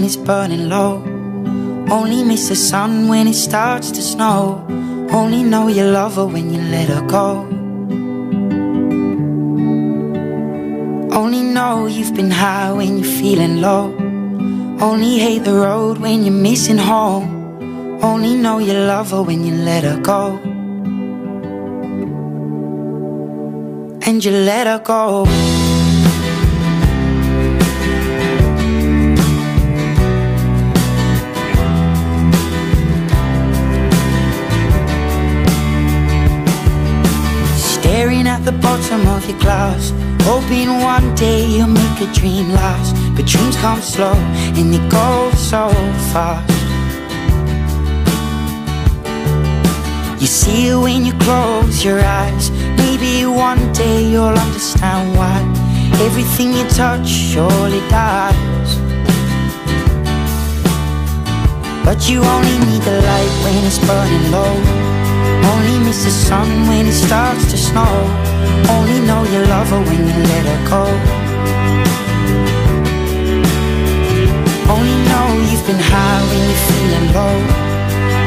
when it's burning low. Only miss the sun when it starts to snow. Only know you love her when you let her go. Only know you've been high when you're feeling low. Only hate the road when you're missing home. Only know you love her when you let her go. And you let her go. Staring at the bottom of your glass, hoping one day you'll make a dream last. But dreams come slow and they go so fast. You see it when you close your eyes. Maybe one day you'll understand why everything you touch surely dies. But you only need the light when it's burning low. Only miss the sun when it starts to snow. Only know you love her when you let her go. Only know you've been high when you're feeling low.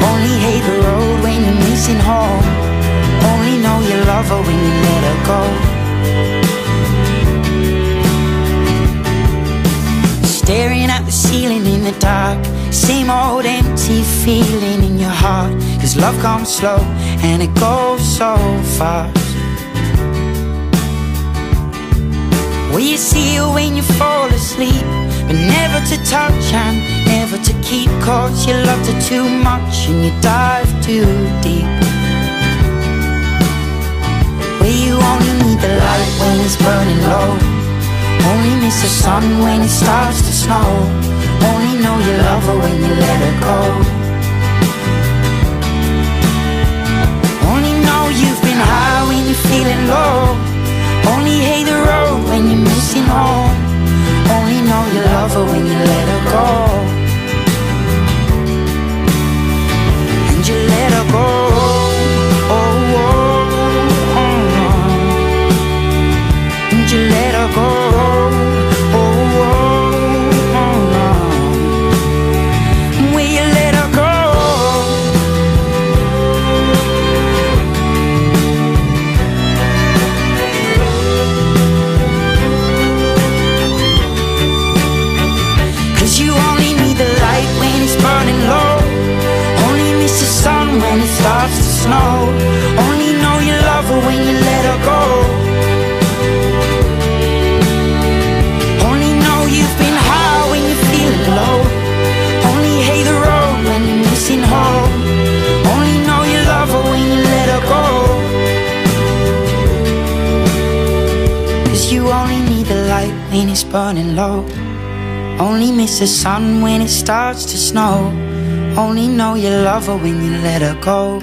Only hate the road when you're missing home. Only know you love her when you let her go. Staring at the ceiling in the dark, same old empty feeling in your heart. Cause love comes slow and it goes so fast. Well, you see her when you fall asleep, but never to touch and never to keep. Cause you loved her too much and you dive too deep. Well, you only need the light when it's burning low. Only miss the sun when it starts to snow. Only know you love her when you let her go. Only know you've been high when you're feeling low. Only hate the road when you're missing home. Only know you love her when you let her go. And you let her go. Oh, oh, oh. And you let her go. When it starts to snow, only know you love her when you let her go. Only know you've been high when you're feeling low. Only hate the road when you're missing home. Only know you love her when you let her go. Cause you only need the light when it's burning low. Only miss the sun when it starts to snow. Only know you love her when you let her go.